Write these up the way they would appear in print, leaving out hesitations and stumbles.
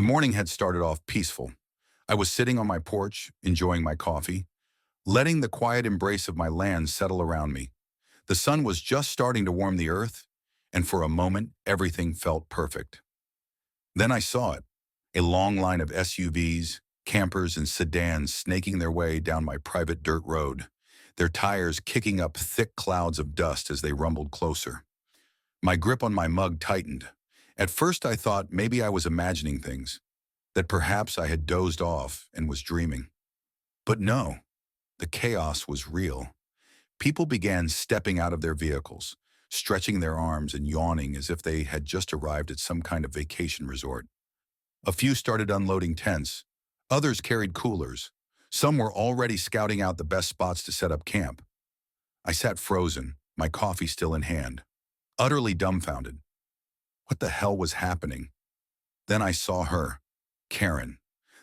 morning had started off peaceful. I was sitting on my porch, enjoying my coffee, letting the quiet embrace of my land settle around me. The sun was just starting to warm the earth, and for a moment, everything felt perfect. Then I saw it, a long line of SUVs, campers, and sedans snaking their way down my private dirt road, their tires kicking up thick clouds of dust as they rumbled closer. My grip on my mug tightened. At first I thought maybe I was imagining things, that perhaps I had dozed off and was dreaming. But no, the chaos was real. People began stepping out of their vehicles, stretching their arms and yawning as if they had just arrived at some kind of vacation resort. A few started unloading tents. Others carried coolers. Some were already scouting out the best spots to set up camp. I sat frozen, my coffee still in hand, utterly dumbfounded. What the hell was happening? Then I saw her, Karen,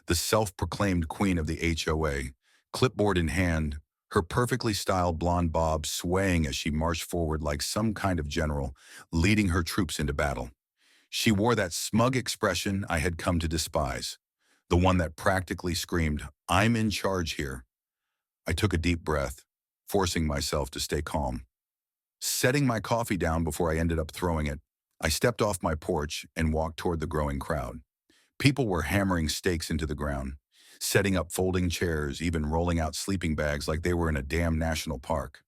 the self-proclaimed queen of the HOA, clipboard in hand, her perfectly styled blonde bob swaying as she marched forward like some kind of general, leading her troops into battle. She wore that smug expression I had come to despise, the one that practically screamed, "I'm in charge here." I took a deep breath, forcing myself to stay calm. Setting my coffee down before I ended up throwing it, I stepped off my porch and walked toward the growing crowd. People were hammering stakes into the ground, setting up folding chairs, even rolling out sleeping bags like they were in a damn national park.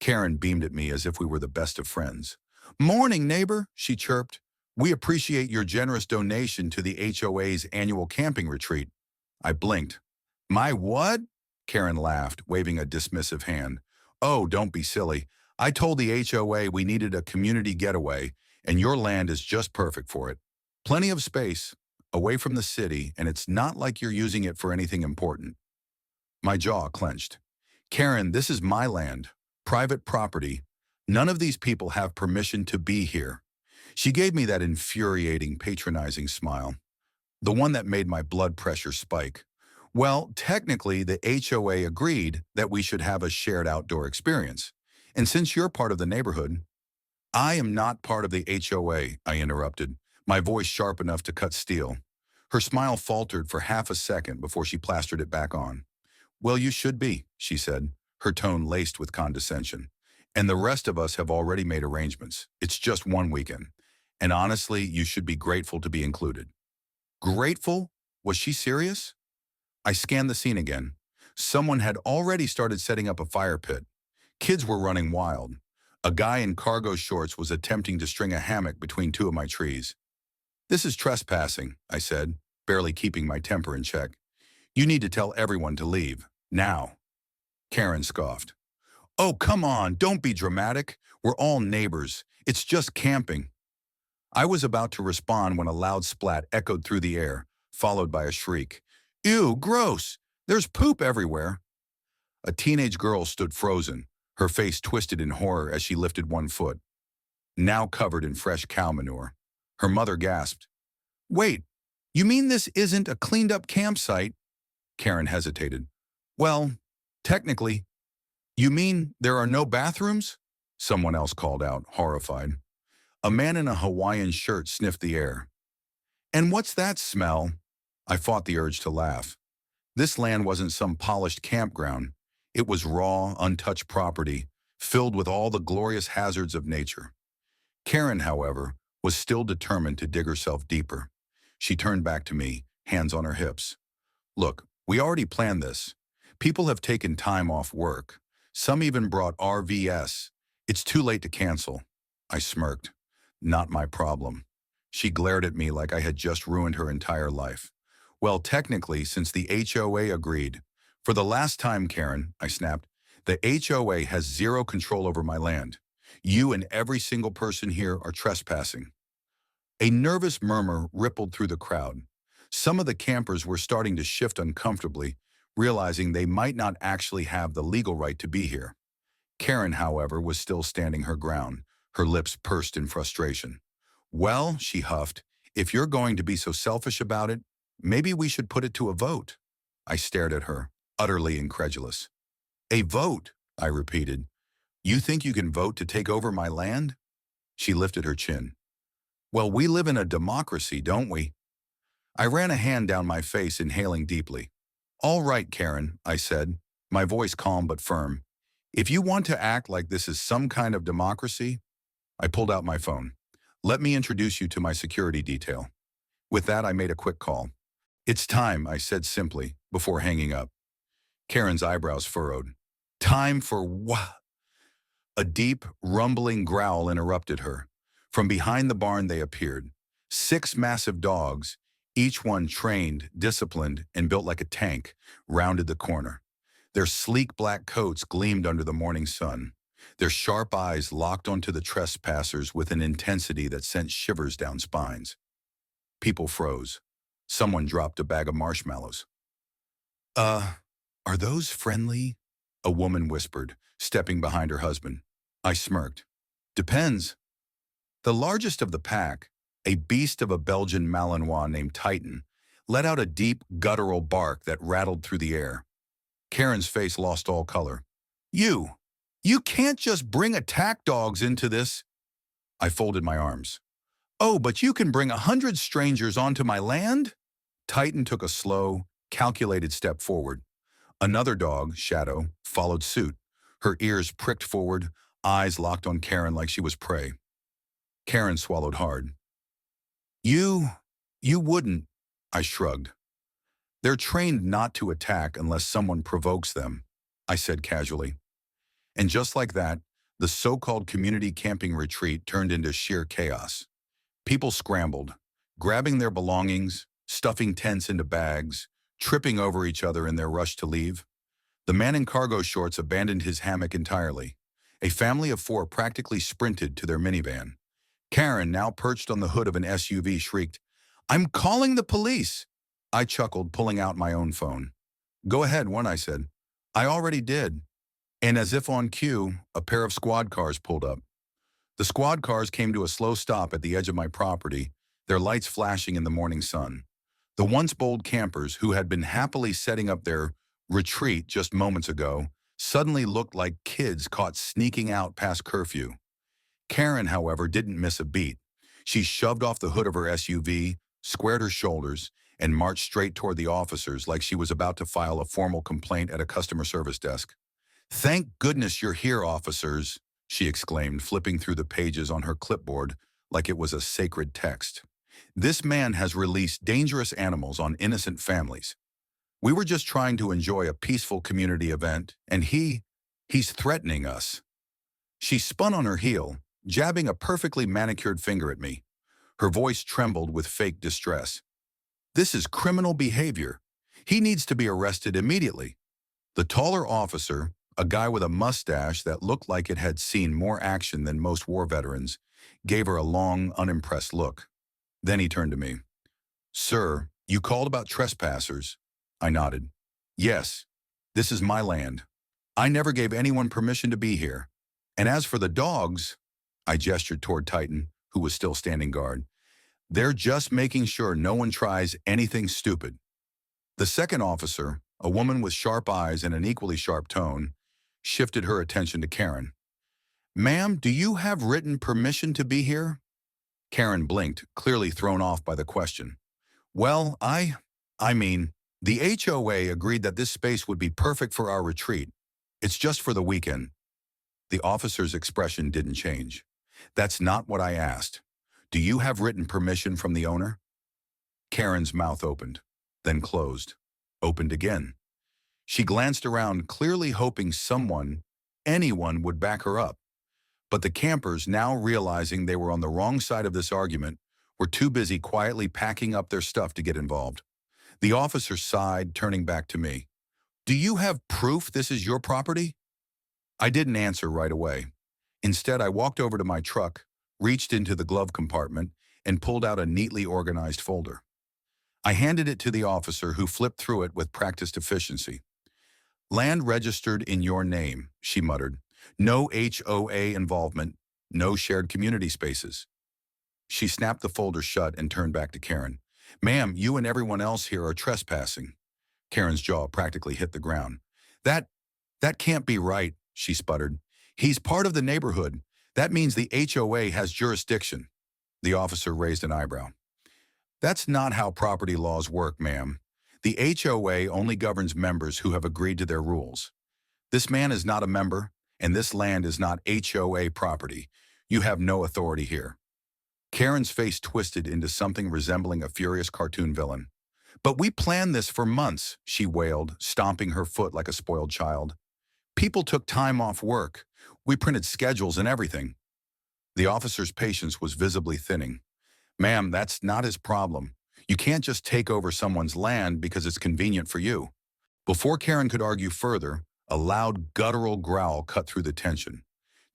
Karen beamed at me as if we were the best of friends. "Morning, neighbor," she chirped. "We appreciate your generous donation to the HOA's annual camping retreat." I blinked. "My what?" Karen laughed, waving a dismissive hand. "Oh, don't be silly. I told the HOA we needed a community getaway, and your land is just perfect for it. Plenty of space, away from the city, and it's not like you're using it for anything important." My jaw clenched. "Karen, this is my land, private property. None of these people have permission to be here." She gave me that infuriating, patronizing smile, the one that made my blood pressure spike. "Well, technically, the HOA agreed that we should have a shared outdoor experience. And since you're part of the neighborhood—" "I am not part of the HOA," I interrupted, my voice sharp enough to cut steel. Her smile faltered for half a second before she plastered it back on. "Well, you should be," she said, her tone laced with condescension. "And the rest of us have already made arrangements. It's just one weekend. And honestly, you should be grateful to be included." Grateful? Was she serious? I scanned the scene again. Someone had already started setting up a fire pit. Kids were running wild. A guy in cargo shorts was attempting to string a hammock between two of my trees. "This is trespassing," I said, barely keeping my temper in check. "You need to tell everyone to leave. Now." Karen scoffed. "Oh, come on, don't be dramatic. We're all neighbors. It's just camping." I was about to respond when a loud splat echoed through the air, followed by a shriek. "Ew, gross! There's poop everywhere!" A teenage girl stood frozen, her face twisted in horror as she lifted one foot, now covered in fresh cow manure. Her mother gasped. "Wait, you mean this isn't a cleaned-up campsite?" Karen hesitated. "Well, technically." "You mean there are no bathrooms?" Someone else called out, horrified. A man in a Hawaiian shirt sniffed the air. "And what's that smell?" I fought the urge to laugh. This land wasn't some polished campground. It was raw, untouched property, filled with all the glorious hazards of nature. Karen, however, was still determined to dig herself deeper. She turned back to me, hands on her hips. "Look, we already planned this. People have taken time off work. Some even brought RVs. It's too late to cancel." I smirked. "Not my problem." She glared at me like I had just ruined her entire life. "Well, technically, since the HOA agreed." "For the last time, Karen," I snapped, "the HOA has zero control over my land. You and every single person here are trespassing." A nervous murmur rippled through the crowd. Some of the campers were starting to shift uncomfortably, realizing they might not actually have the legal right to be here. Karen, however, was still standing her ground, her lips pursed in frustration. "Well," she huffed, "if you're going to be so selfish about it, maybe we should put it to a vote." I stared at her, utterly incredulous. "A vote?" I repeated. "You think you can vote to take over my land?" She lifted her chin. "Well, we live in a democracy, don't we?" I ran a hand down my face, inhaling deeply. All right, Karen, I said, my voice calm but firm. If you want to act like this is some kind of democracy, I pulled out my phone. Let me introduce you to my security detail. With that, I made a quick call. It's time, I said simply, before hanging up. Karen's eyebrows furrowed. Time for what? A deep, rumbling growl interrupted her. From behind the barn they appeared. 6 massive dogs, each one trained, disciplined, and built like a tank, rounded the corner. Their sleek black coats gleamed under the morning sun. Their sharp eyes locked onto the trespassers with an intensity that sent shivers down spines. People froze. Someone dropped a bag of marshmallows. Are those friendly? A woman whispered, stepping behind her husband. I smirked. Depends. The largest of the pack, a beast of a Belgian Malinois named Titan, let out a deep, guttural bark that rattled through the air. Karen's face lost all color. You can't just bring attack dogs into this. I folded my arms. Oh, but you can bring 100 strangers onto my land? Titan took a slow, calculated step forward. Another dog, Shadow, followed suit. Her ears pricked forward, eyes locked on Karen like she was prey. Karen swallowed hard. You wouldn't, I shrugged. They're trained not to attack unless someone provokes them, I said casually. And just like that, the so-called community camping retreat turned into sheer chaos. People scrambled, grabbing their belongings, stuffing tents into bags, tripping over each other in their rush to leave. The man in cargo shorts abandoned his hammock entirely. A family of 4 practically sprinted to their minivan. Karen, now perched on the hood of an SUV, shrieked, I'm calling the police! I chuckled, pulling out my own phone. Go ahead, I said. I already did. And as if on cue, a pair of squad cars pulled up. The squad cars came to a slow stop at the edge of my property, their lights flashing in the morning sun. The once bold campers, who had been happily setting up their retreat just moments ago, suddenly looked like kids caught sneaking out past curfew. Karen, however, didn't miss a beat. She shoved off the hood of her SUV, squared her shoulders, and marched straight toward the officers like she was about to file a formal complaint at a customer service desk. Thank goodness you're here, officers, she exclaimed, flipping through the pages on her clipboard like it was a sacred text. This man has released dangerous animals on innocent families. We were just trying to enjoy a peaceful community event, and he's threatening us. She spun on her heel, jabbing a perfectly manicured finger at me. Her voice trembled with fake distress. This is criminal behavior. He needs to be arrested immediately. The taller officer, a guy with a mustache that looked like it had seen more action than most war veterans, gave her a long, unimpressed look. Then he turned to me. Sir, you called about trespassers. I nodded. Yes, this is my land. I never gave anyone permission to be here. And as for the dogs, I gestured toward Titan, who was still standing guard. They're just making sure no one tries anything stupid. The second officer, a woman with sharp eyes and an equally sharp tone, shifted her attention to Karen. Ma'am, do you have written permission to be here? Karen blinked, clearly thrown off by the question. Well, I mean, the HOA agreed that this space would be perfect for our retreat. It's just for the weekend. The officer's expression didn't change. That's not what I asked. Do you have written permission from the owner? Karen's mouth opened, then closed, opened again. She glanced around, clearly hoping anyone would back her up. But the campers, now realizing they were on the wrong side of this argument, were too busy quietly packing up their stuff to get involved. The officer sighed, turning back to me. Do you have proof this is your property? I didn't answer right away. Instead, I walked over to my truck, reached into the glove compartment, and pulled out a neatly organized folder. I handed it to the officer, who flipped through it with practiced efficiency. Land registered in your name, she muttered. No HOA involvement, no shared community spaces. She snapped the folder shut and turned back to Karen. Ma'am, you and everyone else here are trespassing. Karen's jaw practically hit the ground. That can't be right, she sputtered. He's part of the neighborhood. That means the HOA has jurisdiction. The officer raised an eyebrow. That's not how property laws work, ma'am. The HOA only governs members who have agreed to their rules. This man is not a member, and this land is not HOA property. You have no authority here. Karen's face twisted into something resembling a furious cartoon villain. But we planned this for months, she wailed, stomping her foot like a spoiled child. People took time off work. We printed schedules and everything. The officer's patience was visibly thinning. Ma'am, that's not his problem. You can't just take over someone's land because it's convenient for you. Before Karen could argue further, a loud guttural growl cut through the tension.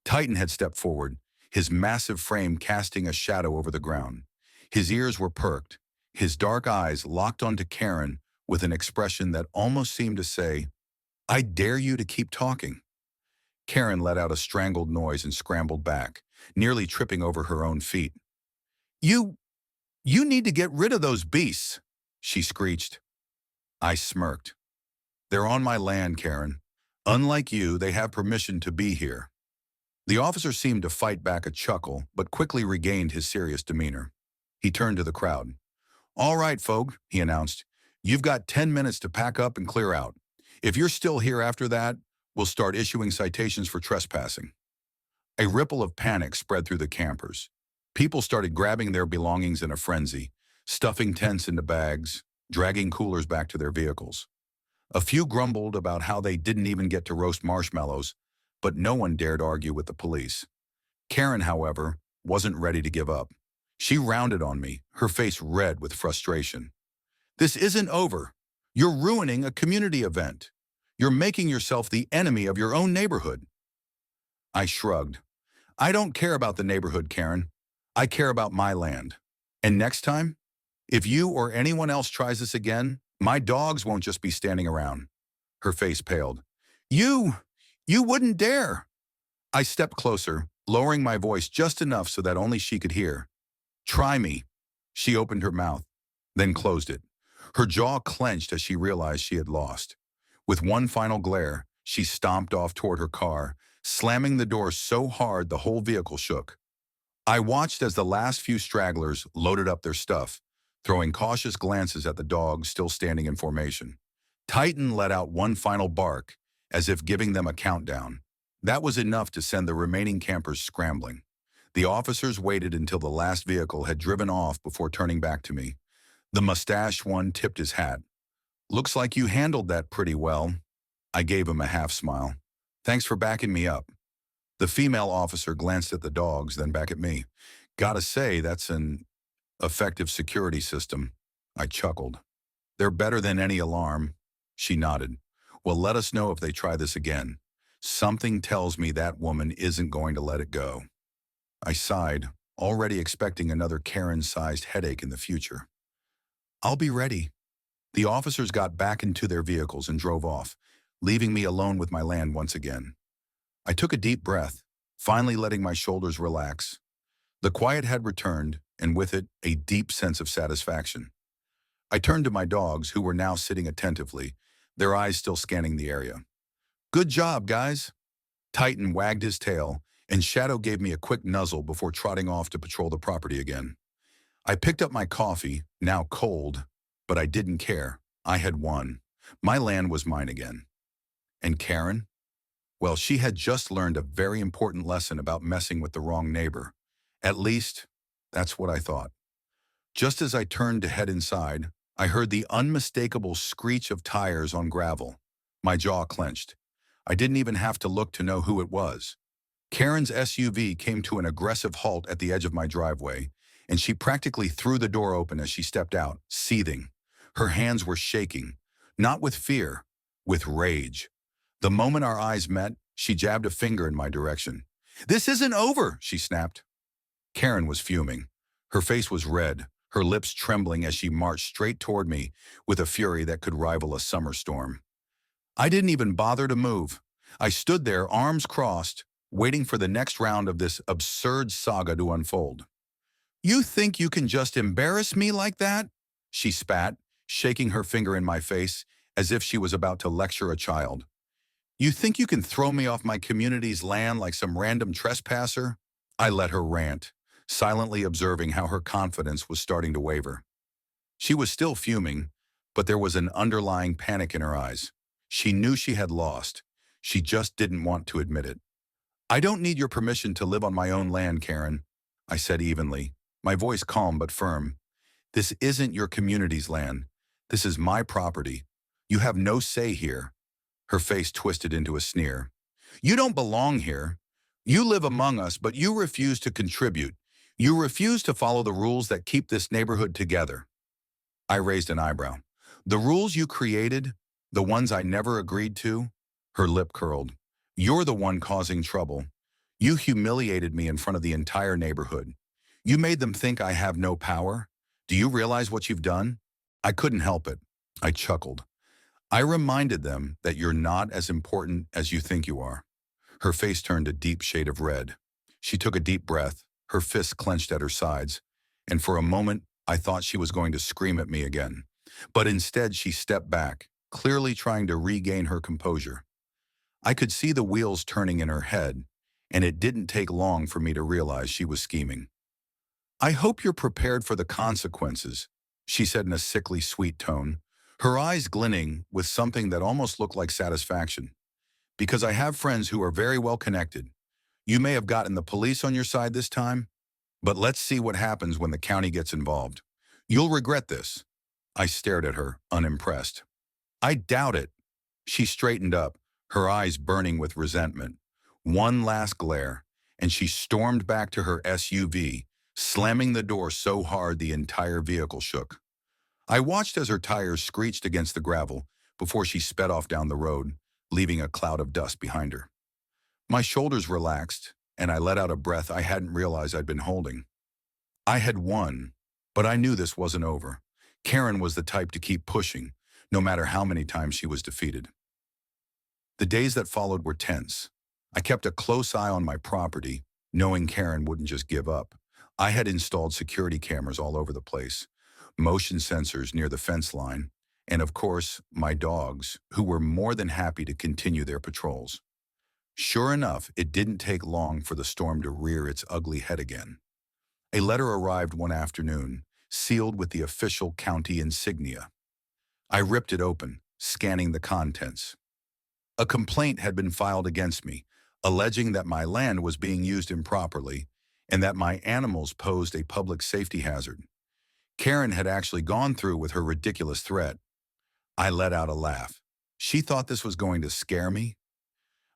Titan had stepped forward, his massive frame casting a shadow over the ground. His ears were perked, his dark eyes locked onto Karen with an expression that almost seemed to say, I dare you to keep talking. Karen let out a strangled noise and scrambled back, nearly tripping over her own feet. You need to get rid of those beasts, she screeched. I smirked. They're on my land, Karen. Unlike you, they have permission to be here. The officer seemed to fight back a chuckle, but quickly regained his serious demeanor. He turned to the crowd. All right, folk, he announced. You've got 10 minutes to pack up and clear out. If you're still here after that, we'll start issuing citations for trespassing. A ripple of panic spread through the campers. People started grabbing their belongings in a frenzy, stuffing tents into bags, dragging coolers back to their vehicles. A few grumbled about how they didn't even get to roast marshmallows, but no one dared argue with the police. Karen, however, wasn't ready to give up. She rounded on me, her face red with frustration. This isn't over. You're ruining a community event. You're making yourself the enemy of your own neighborhood. I shrugged. I don't care about the neighborhood, Karen. I care about my land. And next time, if you or anyone else tries this again, my dogs won't just be standing around. Her face paled. You wouldn't dare. I stepped closer, lowering my voice just enough so that only she could hear. Try me. She opened her mouth, then closed it. Her jaw clenched as she realized she had lost. With one final glare, she stomped off toward her car, slamming the door so hard the whole vehicle shook. I watched as the last few stragglers loaded up their stuff, throwing cautious glances at the dogs still standing in formation. Titan let out one final bark, as if giving them a countdown. That was enough to send the remaining campers scrambling. The officers waited until the last vehicle had driven off before turning back to me. The mustached one tipped his hat. Looks like you handled that pretty well. I gave him a half smile. Thanks for backing me up. The female officer glanced at the dogs, then back at me. Gotta say, that's an effective security system. I chuckled. They're better than any alarm. She nodded. Well, let us know if they try this again. Something tells me that woman isn't going to let it go. I sighed, already expecting another Karen-sized headache in the future. I'll be ready. The officers got back into their vehicles and drove off, leaving me alone with my land once again. I took a deep breath, finally letting my shoulders relax. The quiet had returned, and with it, a deep sense of satisfaction. I turned to my dogs, who were now sitting attentively, their eyes still scanning the area. Good job, guys. Titan wagged his tail, and Shadow gave me a quick nuzzle before trotting off to patrol the property again. I picked up my coffee, now cold, but I didn't care. I had won. My land was mine again. And Karen? Well, she had just learned a very important lesson about messing with the wrong neighbor. At least, that's what I thought. Just as I turned to head inside, I heard the unmistakable screech of tires on gravel. My jaw clenched. I didn't even have to look to know who it was. Karen's SUV came to an aggressive halt at the edge of my driveway, and she practically threw the door open as she stepped out, seething. Her hands were shaking, not with fear, with rage. The moment our eyes met, she jabbed a finger in my direction. This isn't over, she snapped. Karen was fuming. Her face was red, her lips trembling as she marched straight toward me with a fury that could rival a summer storm. I didn't even bother to move. I stood there, arms crossed, waiting for the next round of this absurd saga to unfold. You think you can just embarrass me like that? She spat, shaking her finger in my face as if she was about to lecture a child. You think you can throw me off my community's land like some random trespasser? I let her rant, silently observing how her confidence was starting to waver. She was still fuming, but there was an underlying panic in her eyes. She knew she had lost. She just didn't want to admit it. I don't need your permission to live on my own land, Karen, I said evenly, my voice calm but firm. This isn't your community's land. This is my property. You have no say here. Her face twisted into a sneer. You don't belong here. You live among us, but you refuse to contribute. You refuse to follow the rules that keep this neighborhood together. I raised an eyebrow. The rules you created, the ones I never agreed to? Her lip curled. You're the one causing trouble. You humiliated me in front of the entire neighborhood. You made them think I have no power. Do you realize what you've done? I couldn't help it. I chuckled. I reminded them that you're not as important as you think you are. Her face turned a deep shade of red. She took a deep breath, her fists clenched at her sides, and for a moment I thought she was going to scream at me again. But instead she stepped back, clearly trying to regain her composure. I could see the wheels turning in her head, and it didn't take long for me to realize she was scheming. I hope you're prepared for the consequences, she said in a sickly sweet tone, her eyes glinting with something that almost looked like satisfaction. Because I have friends who are very well connected. You may have gotten the police on your side this time, but let's see what happens when the county gets involved. You'll regret this. I stared at her, unimpressed. I doubt it. She straightened up, her eyes burning with resentment. One last glare, and she stormed back to her SUV, slamming the door so hard the entire vehicle shook. I watched as her tires screeched against the gravel before she sped off down the road, leaving a cloud of dust behind her. My shoulders relaxed, and I let out a breath I hadn't realized I'd been holding. I had won, but I knew this wasn't over. Karen was the type to keep pushing, no matter how many times she was defeated. The days that followed were tense. I kept a close eye on my property, knowing Karen wouldn't just give up. I had installed security cameras all over the place, motion sensors near the fence line, and of course, my dogs, who were more than happy to continue their patrols. Sure enough, it didn't take long for the storm to rear its ugly head again. A letter arrived one afternoon, sealed with the official county insignia. I ripped it open, scanning the contents. A complaint had been filed against me, alleging that my land was being used improperly and that my animals posed a public safety hazard. Karen had actually gone through with her ridiculous threat. I let out a laugh. She thought this was going to scare me?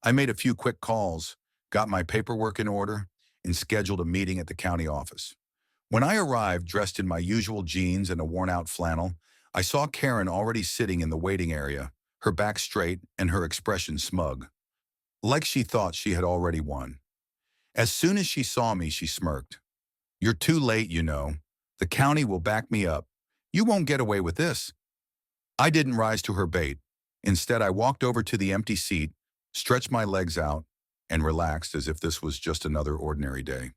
I made a few quick calls, got my paperwork in order, and scheduled a meeting at the county office. When I arrived, dressed in my usual jeans and a worn-out flannel, I saw Karen already sitting in the waiting area, her back straight and her expression smug, like she thought she had already won. As soon as she saw me, she smirked. You're too late, you know. The county will back me up. You won't get away with this. I didn't rise to her bait. Instead, I walked over to the empty seat, stretched my legs out, and relaxed as if this was just another ordinary day.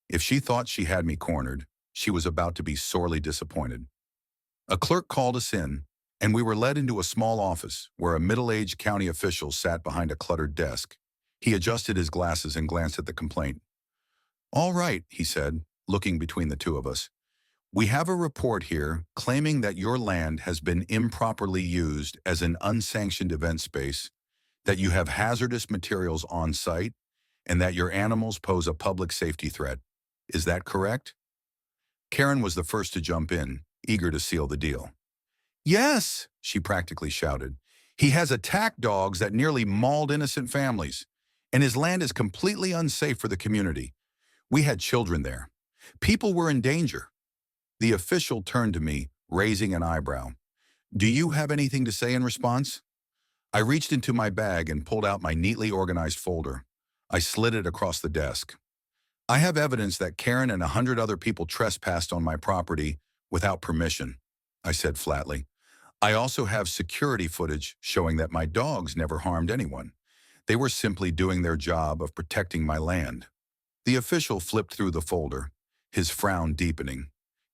If she thought she had me cornered, she was about to be sorely disappointed. A clerk called us in, and we were led into a small office where a middle-aged county official sat behind a cluttered desk. He adjusted his glasses and glanced at the complaint. All right, he said, looking between the two of us. We have a report here claiming that your land has been improperly used as an unsanctioned event space, that you have hazardous materials on site, and that your animals pose a public safety threat. Is that correct? Karen was the first to jump in, eager to seal the deal. Yes, she practically shouted. He has attacked dogs that nearly mauled innocent families, and his land is completely unsafe for the community. We had children there. People were in danger. The official turned to me, raising an eyebrow. Do you have anything to say in response? I reached into my bag and pulled out my neatly organized folder. I slid it across the desk. I have evidence that Karen and 100 other people trespassed on my property without permission, I said flatly. I also have security footage showing that my dogs never harmed anyone. They were simply doing their job of protecting my land. The official flipped through the folder, his frown deepening.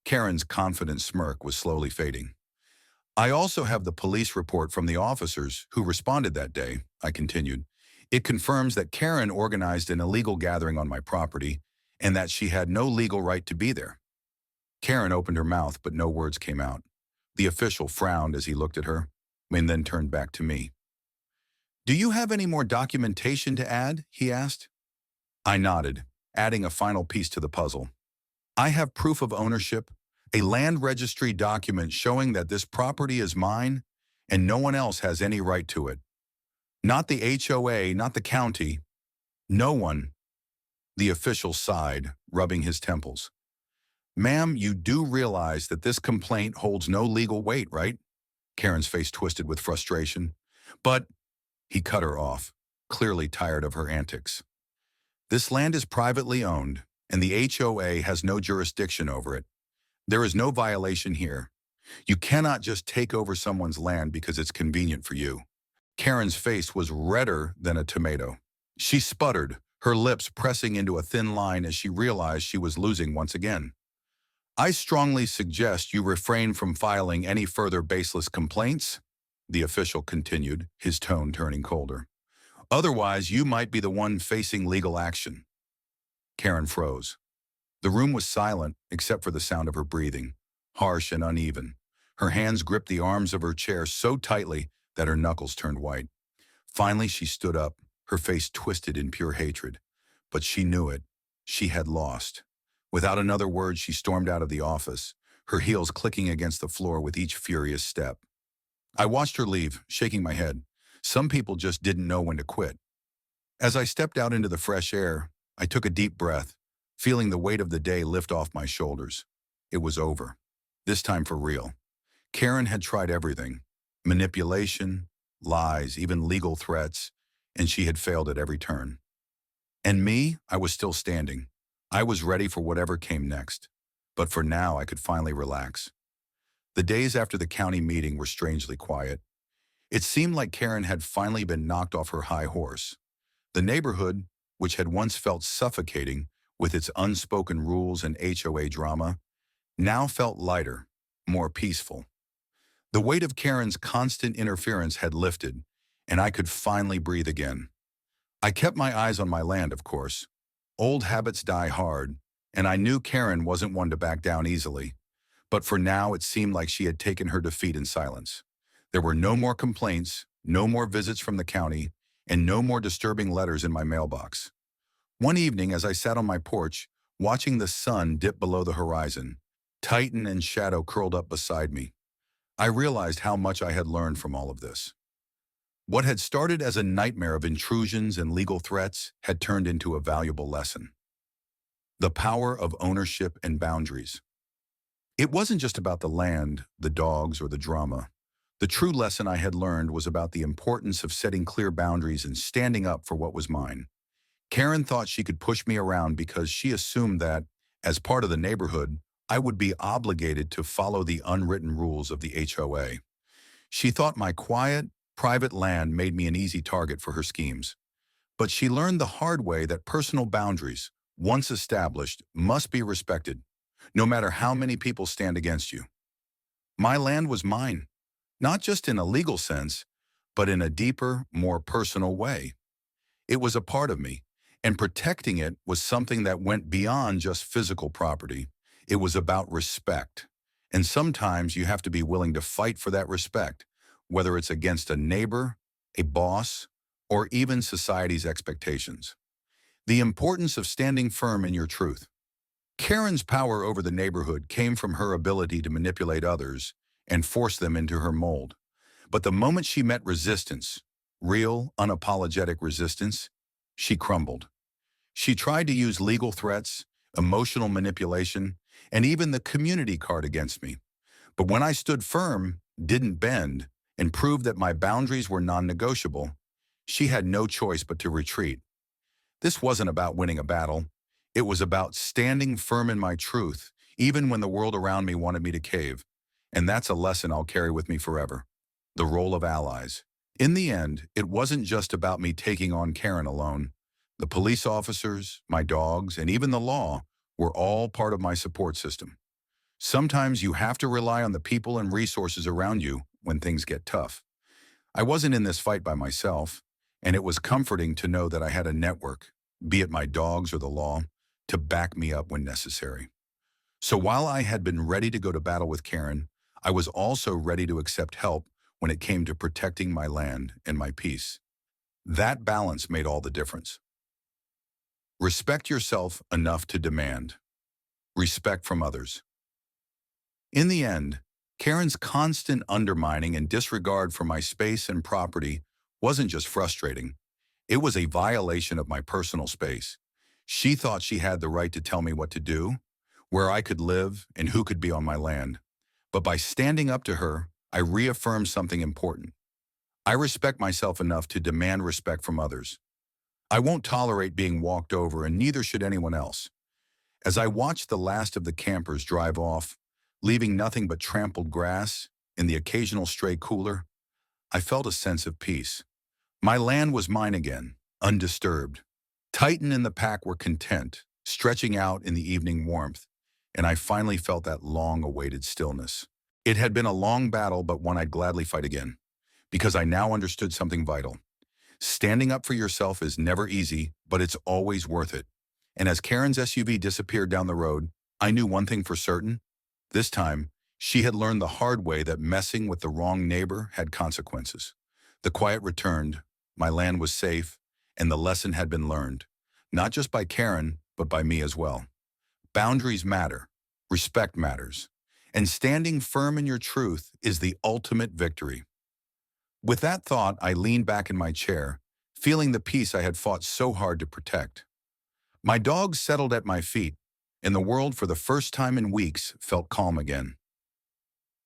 Karen's confident smirk was slowly fading. I also have the police report from the officers who responded that day, I continued. It confirms that Karen organized an illegal gathering on my property and that she had no legal right to be there. Karen opened her mouth, but no words came out. The official frowned as he looked at her, and then turned back to me. "Do you have any more documentation to add?" he asked. I nodded, adding a final piece to the puzzle. "I have proof of ownership, a land registry document showing that this property is mine and no one else has any right to it. Not the HOA, not the county. No one." The official sighed, rubbing his temples. "Ma'am, you do realize that this complaint holds no legal weight, right?" Karen's face twisted with frustration. "But," he cut her off, clearly tired of her antics. "This land is privately owned, and the HOA has no jurisdiction over it. There is no violation here. You cannot just take over someone's land because it's convenient for you." Karen's face was redder than a tomato. She sputtered, her lips pressing into a thin line as she realized she was losing once again. "I strongly suggest you refrain from filing any further baseless complaints," the official continued, his tone turning colder. "Otherwise, you might be the one facing legal action." Karen froze. The room was silent except for the sound of her breathing, harsh and uneven. Her hands gripped the arms of her chair so tightly that her knuckles turned white. Finally, she stood up, her face twisted in pure hatred. But she knew it. She had lost. Without another word, she stormed out of the office, her heels clicking against the floor with each furious step. I watched her leave, shaking my head. Some people just didn't know when to quit. As I stepped out into the fresh air, I took a deep breath, feeling the weight of the day lift off my shoulders. It was over. This time for real. Karen had tried everything. Manipulation, lies, even legal threats, and she had failed at every turn. And me, I was still standing. I was ready for whatever came next. But for now, I could finally relax. The days after the county meeting were strangely quiet. It seemed like Karen had finally been knocked off her high horse. The neighborhood, which had once felt suffocating with its unspoken rules and HOA drama, now felt lighter, more peaceful. The weight of Karen's constant interference had lifted, and I could finally breathe again. I kept my eyes on my land, of course. Old habits die hard, and I knew Karen wasn't one to back down easily. But for now, it seemed like she had taken her defeat in silence. There were no more complaints, no more visits from the county, and no more disturbing letters in my mailbox. One evening, as I sat on my porch, watching the sun dip below the horizon, Titan and Shadow curled up beside me, I realized how much I had learned from all of this. What had started as a nightmare of intrusions and legal threats had turned into a valuable lesson. The power of ownership and boundaries. It wasn't just about the land, the dogs, or the drama. The true lesson I had learned was about the importance of setting clear boundaries and standing up for what was mine. Karen thought she could push me around because she assumed that, as part of the neighborhood, I would be obligated to follow the unwritten rules of the HOA. She thought my quiet, private land made me an easy target for her schemes. But she learned the hard way that personal boundaries, once established, must be respected, no matter how many people stand against you. My land was mine, not just in a legal sense, but in a deeper, more personal way. It was a part of me, and protecting it was something that went beyond just physical property. It was about respect. And sometimes you have to be willing to fight for that respect, whether it's against a neighbor, a boss, or even society's expectations. The importance of standing firm in your truth. Karen's power over the neighborhood came from her ability to manipulate others and force them into her mold. But the moment she met resistance, real, unapologetic resistance, she crumbled. She tried to use legal threats, emotional manipulation, and even the community card against me. But when I stood firm, didn't bend, and proved that my boundaries were non-negotiable, she had no choice but to retreat. This wasn't about winning a battle. It was about standing firm in my truth, even when the world around me wanted me to cave. And that's a lesson I'll carry with me forever. The role of allies. In the end, it wasn't just about me taking on Karen alone. The police officers, my dogs, and even the law were all part of my support system. Sometimes you have to rely on the people and resources around you when things get tough. I wasn't in this fight by myself, and it was comforting to know that I had a network, be it my dogs or the law, to back me up when necessary. So while I had been ready to go to battle with Karen, I was also ready to accept help when it came to protecting my land and my peace. That balance made all the difference. Respect yourself enough to demand respect from others. In the end, Karen's constant undermining and disregard for my space and property wasn't just frustrating, it was a violation of my personal space. She thought she had the right to tell me what to do, where I could live, and who could be on my land. But by standing up to her, I reaffirmed something important. I respect myself enough to demand respect from others. I won't tolerate being walked over, and neither should anyone else. As I watched the last of the campers drive off, leaving nothing but trampled grass and the occasional stray cooler, I felt a sense of peace. My land was mine again, undisturbed. Titan and the pack were content, stretching out in the evening warmth, and I finally felt that long-awaited stillness. It had been a long battle, but one I'd gladly fight again, because I now understood something vital. Standing up for yourself is never easy, but it's always worth it. And as Karen's SUV disappeared down the road, I knew one thing for certain. This time, she had learned the hard way that messing with the wrong neighbor had consequences. The quiet returned, my land was safe, and the lesson had been learned, not just by Karen, but by me as well. Boundaries matter, respect matters, and standing firm in your truth is the ultimate victory. With that thought, I leaned back in my chair, feeling the peace I had fought so hard to protect. My dogs settled at my feet, and the world for the first time in weeks felt calm again.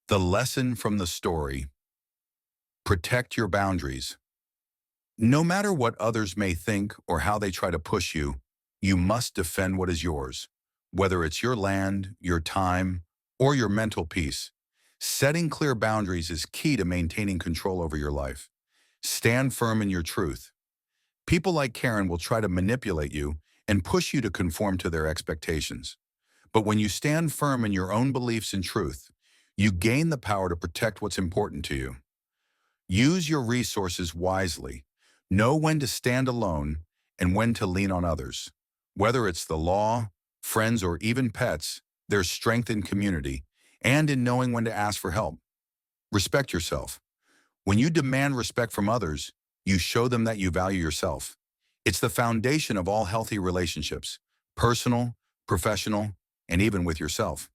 The lesson from the story: protect your boundaries. No matter what others may think or how they try to push you, you must defend what is yours, whether it's your land, your time, or your mental peace. Setting clear boundaries is key to maintaining control over your life. Stand firm in your truth. People like Karen will try to manipulate you and push you to conform to their expectations. But when you stand firm in your own beliefs and truth, you gain the power to protect what's important to you. Use your resources wisely. Know when to stand alone and when to lean on others. Whether it's the law, friends, or even pets, there's strength in community and in knowing when to ask for help. Respect yourself. When you demand respect from others, you show them that you value yourself. It's the foundation of all healthy relationships, personal, professional, and even with yourself.